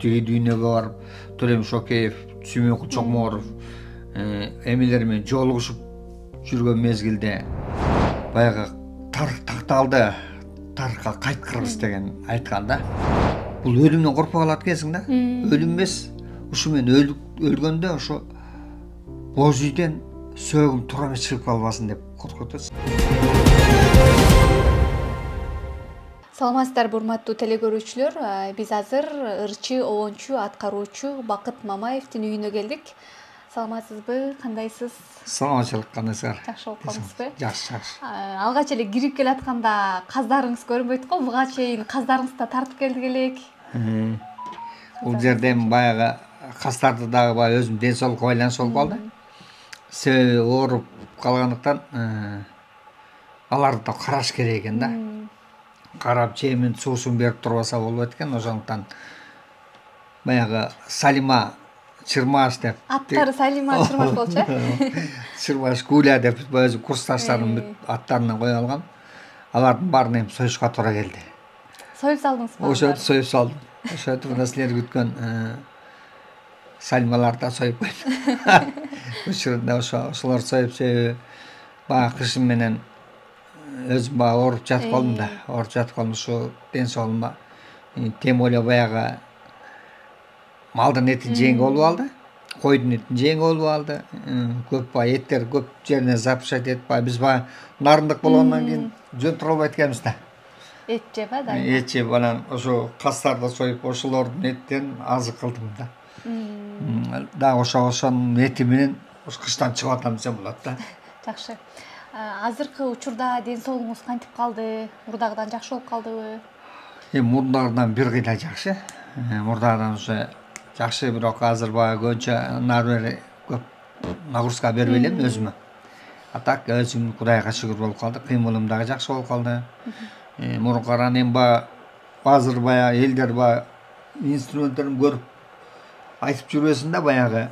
Тиги дүйнөгө барып, Төлем Шокеев, Сүймөнкул Чокморов эмелер менен жолугушуп жүргөн мезгилде баягы тарых такталды, тарыхка кайткырбыз деген айткан да. Бул өлүмдөн коркпой калат экенсиң да. Өлүм эмес, ушу мен өлгөндө ошо боз үйдөн сөөгүм туура эмес чыгып калбасын деп коркуп атасың. Саламатсыздарбы, урматтуу телекөрүүчүлөр. Биз азыр ырчы обончу аткаруучу Бакыт Мамаевдин үйүнө келдик. Саламатсызбы, кандайсыз? Саламатчылык, кандайсыздар? Жакшы болуп калдыңызбы? Жакшы. Алгач эле кирип келатканда каздарыңыз көрүнбөйт го, буга чейин каздарыңызды да тартып келдик элек. Бул жерде баягы кастарды дагы баягы өзүм ден соолукка байланыштуу болуп калды. Себеби ооруп калгандыктан аларды да караш керек экен да. Карап жемин суусун берип турбаса болбойт экен. Ошондуктан баягы Салима, Чырмаш деп. Аттары Салима, Чырмаш болчу. Чырмаш, Гуля деп өзү курсташтардын аттарынан кое алгам. Алардын баарын эми союшка туура келди. Союп салдыңызбы? Ошентип союп салдым. Ошентип мына силер күткөн Салималарды да союп койдум. Учурунда ошолорду союп себеби баягы кышым менен өзүм баягы ооруп жатып калдым да. Ооруп жатып калдым, ушу ден соолугума тем более баягы малдын этин жеңи болуп алды. Койдун этин жеңи болуп алды. Көп баягы эттер көп жерине запрещать этип баягы биз баягы нарындык болгондон кийин жөн тура албайт экенбиз да. Эт жеп дайыма. Эт жеп анан ошо кастарды союп ошолордун этинен азык кылдым да. Дагы ошонун эти менен кыштан чыгып атам десем болот да. Жакшы. Азыркы учурда ден соолугуңуз кантип калды? Мурдагыдан жакшы болуп калдыбы? Мурдагыдан бир кыйда жакшы. Мурдагыдан уже жакшы, бирок азыр баягы көбүнчө нары бери көп нагрузка бербей элем өзүмө. А так өзүм Кудайга шүгүр болуп калды. Кыймылым дагы жакшы болуп калды. Мурунку караганда эми баягы азыр баягы элдер баягы инструменттерин көрүп айтып жүрбөсүн да, баягы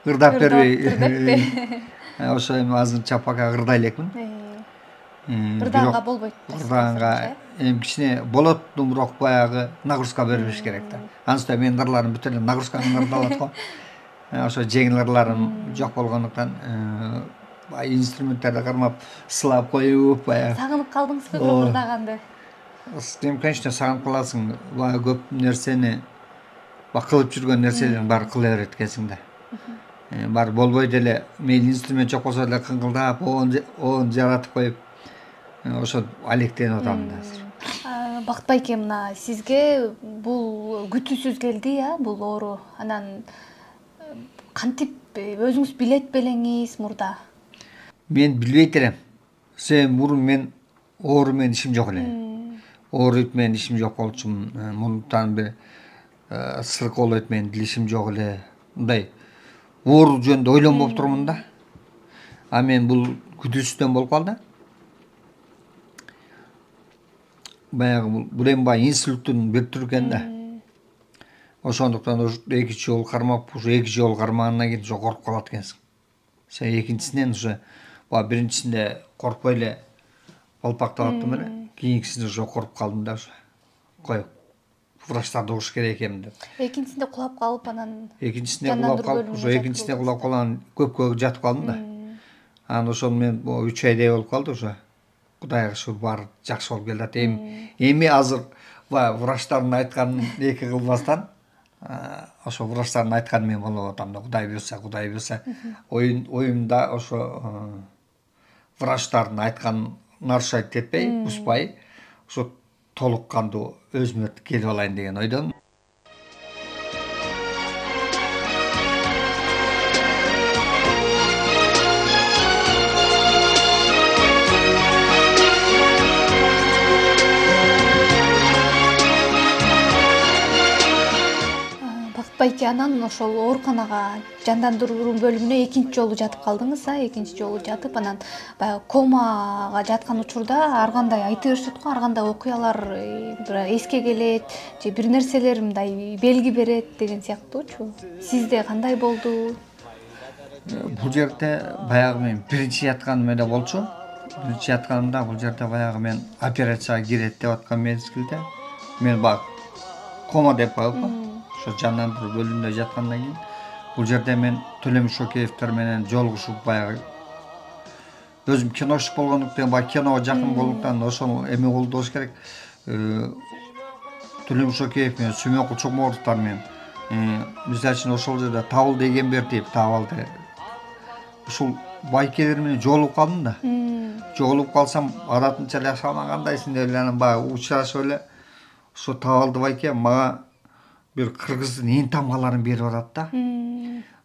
ырдап бербей. Ошо эми азырынча пока ырдай элекмин. Ырдаганга болбойт. Ырдаганга эми кичине болот, бирок баягы нагрузка бербеш керек да. Анысы менин ырларым бүт эле нагрузканы ырдалат го. Ошо жеңил ырларым жок болгондуктан баягы инструменттерди кармап сылап коюп баягы. Сагынып калдыңызбы бирок ырдаганды? Эми конечно сагынып каласың. Баягы көп нерсени кылып жүргөн нерселерин баары кыла берет экенсиң да. Бар болбойт эле, мейли инструмент жок болсо деле кыңкылдап, оон жаратып коюп, ошо алектенип атам да азыр. Бакыт байке, мына сизге бул күтүүсүз келди, бул оору. Анан кантип өзүңүз билет белеңиз мурда? Мен билбейт элем. Себеби мурун мен оору менен ишим жок эле. Ооруйт менен ишим жок болчумун. Мурунтан бери сыркоолойт менен деле ишим жок эле. Мындай оору жөнүндө ойлонбоп турмун да. А мен бул күтүүсүздөн болуп калды. Баягы бул эми баягы инсульттун бир түрү экен да. Ошондуктан экинчи жолу кармап, ушу экинчи жолу кармагандан кийин ушу коркуп калат экенсиң. Сен экинчисинен уже баягы биринчисинде коркпой эле балпактап аттым эле. Кийинкисинде уже коркуп калдым да, уже коюп. Врачтарды угуш керек экенмин деп. Экинчисинде кулап калып, анан экинчисинде кулап калып, уже экинчисинде кулап калган көпкө жатып калдым да. Анан ошол мен 3 айдай болуп калды уже. Кудайга шүгүр баары жакшы болуп келат. Эми азыр врачтардын айтканын эки кылбастан, ошо врачтардын айтканын мен болуп атам да. Кудай буюрса. Оюмда ошо врачтардын айтканын нарушать этпей, бузбай, ошо толук кандуу өзүмө келип алайын деген ойдомун. Байке, анан ошол ооруканага жандандыруу бөлүмүнө экинчи жолу жатып калдыңыз, экинчи жолу жатып, анан баягы комага жаткан учурда ар кандай айта беришет го, ар кандай окуялар эске келет, же бир нерселер мындай белги берет деген сыяктуучу. Сизде кандай болду? Бул жерде баягы мен биринчи ятканым эле болчу. Биринчи ятканымда бул жерде баягы мен операцияга кирет деп аткан мезгилде мен баягы кома деп коебу. ошо жандандыруу бөлүмүндө жаткандан кийин бул жерде мен Төлемиш Шокеевтер менен жолугушуп баягы өзүм киношчу болгондуктан баягы киного жакын болгондуктан ошол эме колдош керек. Төлемиш Шокеев менен Сүмөкул Чокморовдор менен мисалы үчүн ошол жерде Табылды Эгембердиев Табылды ушул байкелер менен жолугуп калдым да. Жолугуп калсам адатынча эле сага кандайсың деп эле анан баягы учурашып эле ошо Табылды байке мага бир кыргыздын эң тамгаларын берип атат да.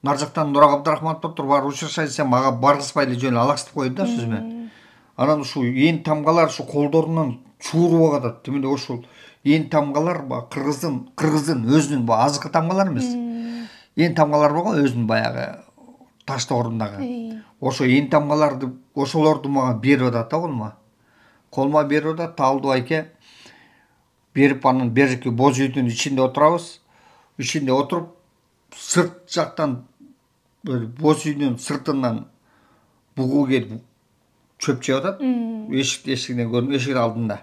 Нар жактан Нурак Абдрахмановдор бар учурашайын десем мага баргызбай эле жөн алаксытып койду да сөз менен. Анан ушул эң тамгалар ушу колдорунан чууруп атат. Демек ошол эң тамгалар кыргыздын өзүнүн азыркы тамгалар эмес. Эң тамгалар бар го өзүнүн баягы Таштоорундагы. Ошо эң тамгаларды ошолорду мага берип атат да колума берип атат. Табылды байке берип анан берки боз үйдүн ичинде отурабыз. Ичинде отуруп сырт жактан боз үйдүн сыртынан бугуу келип чөп жеп атат. Эшиктен көрүнүп эшик алдында.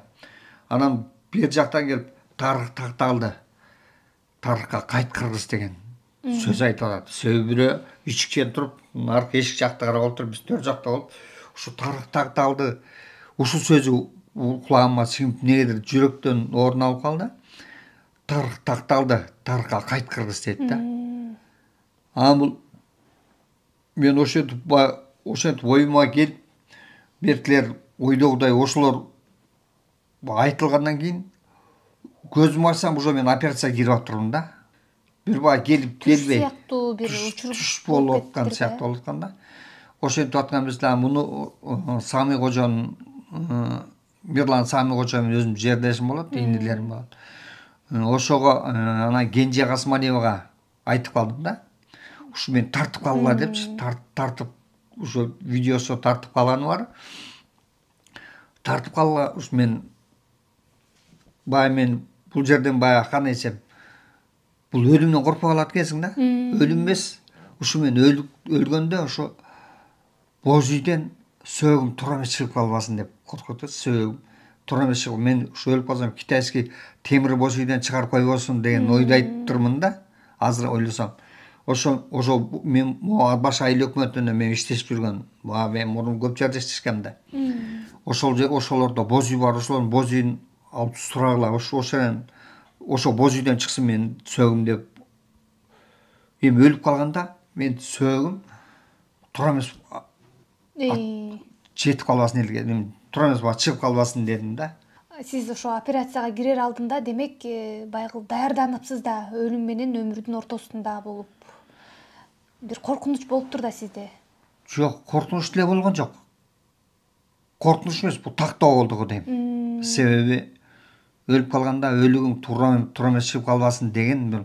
Анан бер жактан келип тарых такталды. Тарыхка кайт кыргыз деген сөз айтып атат. Сөйбүрө ичиктен туруп, наркы эшик жакта карап отуруп, биз төр жакта болуп, ушу тарых такталды. Ушул сөзү кулагыма сиңип негедир жүрөктөн орун алып калды. Тарых такталды, тарыхка кайт кыргыз дейт да. Анан бул мен ошентип оюма келип, беркилер ойдогудай ошолор айтылгандан кийин көзүмү ачсам уже мен операцияга кирип атырмын да. Бир келип келбей сыяктуу бир учур болуп аткан сыяктуу болуп аткан да. Ошентип аткан эмес муну Сами кожонун Мирлан Сами кожо менен өзүм жердешим болот, инилерим болот. Ошого анан Кенже Касмалиевага айтып калдым да. Ушу мен тартып калгыла депчи, тартып ушу видеосу тартып калганы бар. Тартып калгыла ушу мен бул жерден кандай десем, бул өлүмдөн коркпой калат экенсиң да. Өлүм эмес, ушу мен өлгөндө ошо боз үйдөн сөөгүм туура эмес чыгып калбасын деп коркуп атат. Сөөгүм туура эмес чыгып, мен ушу өлүп калсам китайский темир боз үйдөн чыгарып койбосун деген ойдо айтыптырмын да. Азыр ойлосом. Ошо мен баш айыл өкмөтүндө мен иштешип жүргөн. Мен мурун көп жерде иштешкем да. Ошолордо боз үй бар, ошолордун боз үйүн алып сурагыла. Ошо боз үйдөн чыксын мен сөөгүм деп. Эми өлүп калганда мен сөөгүм туура эмес жетип калбасын эле, туура эмес чыгып калбасын дедим да. Сиз ошо операцияга кирер алдында демек баягы даярданыпсыз да, өлүм менен өмүрдүн ортосунда болуп. Бир коркунуч болуптур да сизде. Жок, коркунуч деле болгон жок. Коркунуч эмес, бул тактоо болду го дейм. Себеби өлүп калганда өлүгүң туура эмес чыгып калбасын деген бир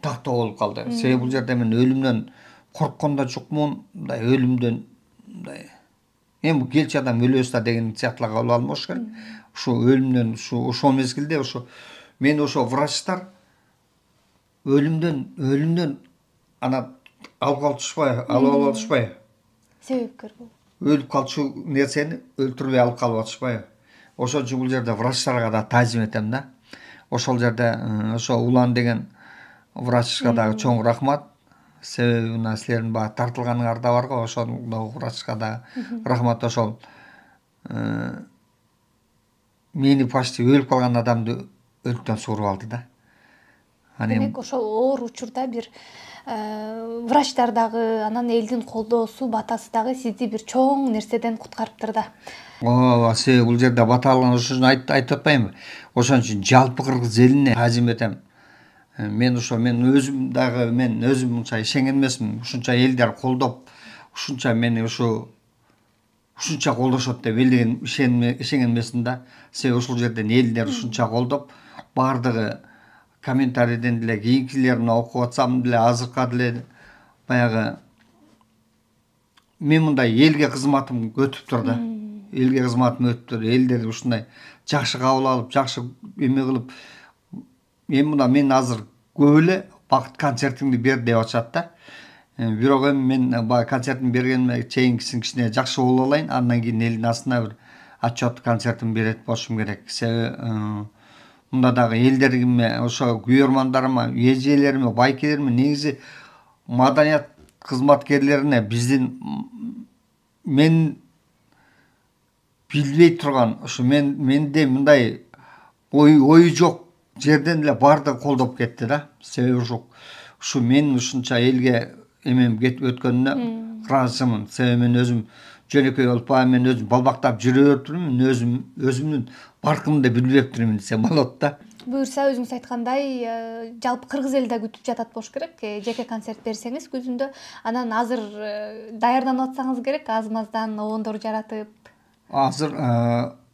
тактоо болуп калды. Себеби бул жерде мен өлүмдөн корккон да жокмун, мындай өлүмдөн мындай эми келчи адам өлөбүз да деген сыяктуу кабыл албош керек. Ушу өлүмдөн ошол мезгилде мен врачтар өлүмдөн ана алып атышпай. Себепкер болуп. Өлүп калчу нерсени өлтүрбөй алып калып атышпай. Ошол үчүн бул жерде врачтарга да таазим этем да. Ошол жерде ошо Улан деген врачка дагы чоң рахмат. Себеби мына силердин тартылганыңар да бар го, ошол врачка да рахмат. Ошол мени почти өлүп калган адамды өлүктөн сууруп алды да. Демек ошол оор учурда бир врачтар дагы, анан элдин колдоосу, батасы дагы сизди бир чоң нерседен куткарыптыр да. Ооба, себеби бул жерде баталган ошону айтып атпаймынбы? Ошон үчүн жалпы кыргыз элине таазим этем. Мен өзүм мынча ишенген эмесмин. Ушунча элдер колдоп, ушунча мени ушунча колдошот деп ишенген эмесмин да. Себеби ушул жерден элдер ушунча колдоп, бардыгы комментарийден деле кийинкилерин окуп атсам деле азыркы деле баягы мен мындай элге кызматым өтүптүр да. Элге кызматым өтүптүр. Элдер ушундай жакшы кабыл алып, жакшы эме кылып, мен азыр көп эле бакыт концертиңди бер деп атышат да. Бирок эми мен баягы концертин бергениме чейинкисин кичине жакшы болуп алайын, андан кийин элдин астына бир отчет концертин берет болушум керек. Себеби мында дагы элдерге ошо күйөрмандарыма, эжелериме, байкелериме негизи маданият кызматкерлерине биздин мен билбей турган ушу менде мындай ою жок жерден эле баардыгы колдоп кетти да. Себеби ушу мен ушунча элге эмем өткөнүнө ыраазымын. Себеби мен өзүм жөнөкөй болуп, мен өзүм балбактап жүрө турмун, өзүмдүн баркымды билбептирмин десем болот да. Буюрса өзүңүз айткандай, жалпы кыргыз эли да күтүп жатат болуш керек. Жеке концерт берсеңиз күзүндө, анан азыр даярданып атсаңыз керек, аз-маздан обондор жаратып. Азыр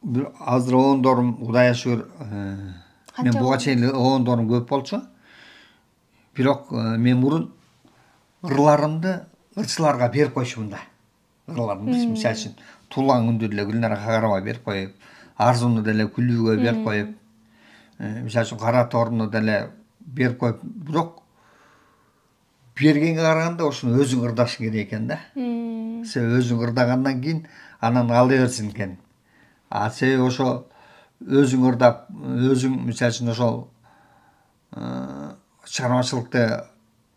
обондорум Кудайга шүгүр, мен буга чейин обондорум көп болчу. Бирок мен мурун ырларымды ырчыларга берип койчумун да. Ырларымды, мисалы үчүн, Туулган күндү деле Гүлнара Кагарова берип коюп, Арзуну деле Күлүүгө берип коюп, мисалы үчүн Кара торну деле берип коюп, бирок бергенге караганда ошону өзүң ырдашың керек экен да. Себеби өзүң ырдагандан кийин анан алай берсин экен. Себеби ошо өзүң ырдап, өзүң мисалы үчүн ошол чыгармачылыкты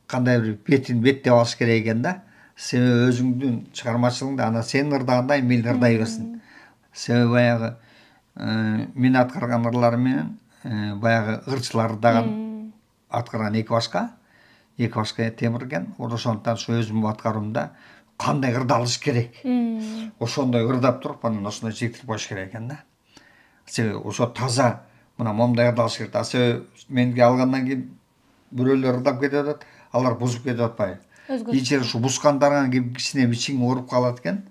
кандай бир беттеп алыш керек экен да. Себеби өзүңдүн чыгармачылыгыңды анан сен ырдагандай мейли ырдай берсин. Себеби баягы мен аткарган ырлар менен баягы ырчылар ырдаган аткарган эки башка темир экен. Ошондуктан ушу өзүмдүн аткаруумда кандай ырдалыш керек. Ошондой ырдап туруп, анан ошондой жектирип коюш керек экен да. Себеби ошо таза мына момундай ырдалыш керек. Себеби менге алгандан кийин бирөөлөр ырдап кетип атат, алар бузуп кетип атпайбы? Кийинчерээк ушу бузгандарга кичине бичиң ооруп калат экен.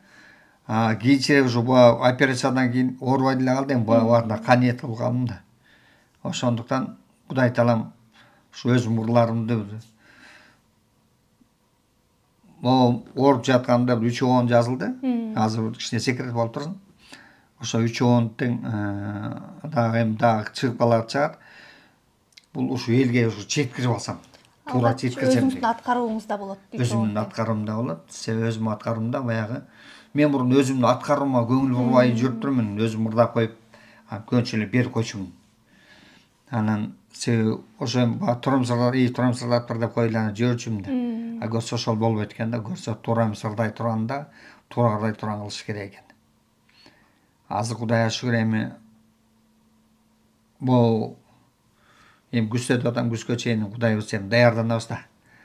Кийинчерээк ушу операциядан кийин оорубай деле калды, эми баарына кан этилип калдым да. Ошондуктан Кудай таалам ушу өзүмдүн ырларымды ооруп жатканда 3 обон жазылды. Азыр кичине секрет болуп турсун. Ошо 3 обондун дагы чыгып калат чыгат. Бул ушу элге ушу жеткирип алсам, туура жеткирсем. Өзүңүздүн аткарууңузда болот. Өзүмдүн аткаруумда болот. Себеби өзүмдүн аткаруумда баягы мен мурун өзүмдүн аткаруума көңүл бурбай жүрүп турмун, өзүм ырдап коюп, көбүнчө эле берип койчумун. Анан себеби ошо турамсырлап деп коюлуп анан жиберчүмүн да. Көрсө ошол болбойт экен да. Көрсө туура эмес ырдай турганда, туура ырдай турган кылыш керек экен. Азыр Кудайга шүгүр эми бул эми күздө деп атам, күзгө чейин Кудай буйрса эми даярданабыз да.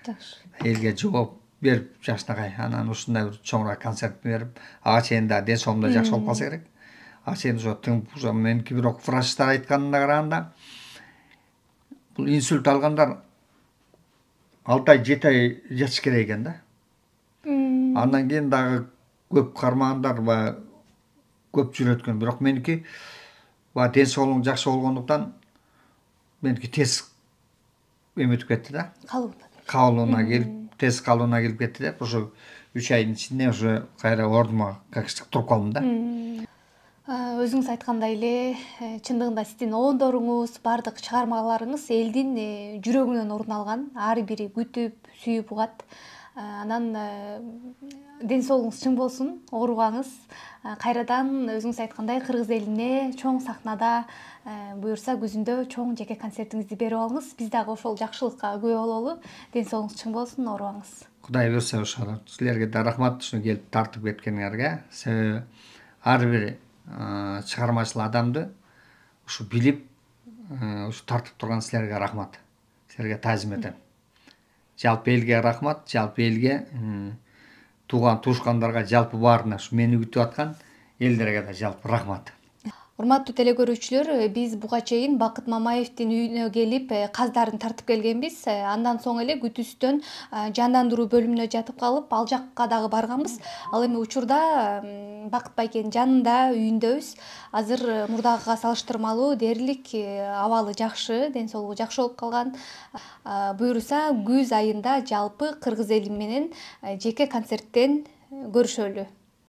Жакшы. Элге жооп берип жакшынакай, анан ушундай бир чоңураак концерт берип, ага чейин да ден соолугум да жакшы болуп калса керек. Ага чейин ошо меники бирок врачтар айтканына караганда бул инсульт алгандар 6 ай 7 ай жатыш керек экен да. Андан кийин дагы көп кармагандар баягы көп жүрөткөн. Бирок меники ден соолугум жакшы болгондуктан меники тез эметип кетти да. Кабылууна келип, тез кабылууна келип кетти деп, ошо 3 айдын ичинде уже кайра ордума какчтык туруп калдым да. Өзүңүз айткандай эле, чындыгында сиздин обондоруңуз, бардык чыгармаларыңыз элдин жүрөгүнөн орун алган. Ар бири күтүп, сүйүп угат. Анан ден соолугуңуз чың болсун, оорубаңыз. Кайрадан өзүңүз айткандай кыргыз элине чоң сахнада буюрса күзүндө чоң жеке концертиңизди берип алыңыз. Биз дагы ошол жакшылыкка күбө бололу. Ден соолугуңуз чың болсун, оорубаңыз. Кудай буйрса ошо силерге да рахмат ушуну келип тартып кеткениңерге. Себеби ар бир чыгармачыл адамды ушу билип, ушу тартып турган силерге рахмат. Силерге таазим этем. Жалпы элге рахмат, жалпы элге, тууган туушкандарга, жалпы баарына, ушу мени күтүп аткан элдерге да жалпы рахмат. Урматтуу телекөрүүчүлөр, биз буга чейин Бакыт Мамаевдин үйүнө келип, каздарын тартып келгенбиз. Андан соң эле күтүүстөн жандандыруу бөлүмүнө жатып калып, ал жакка дагы барганбыз. Ал эми учурда Бакыт байкенин жанында, үйүндөбүз. Азыр мурдагыга салыштырмалуу дээрлик абалы жакшы, ден соолугу жакшы болуп калган. Буюрса күз айында жалпы кыргыз эли менен жеке концерттен көрүшөлү.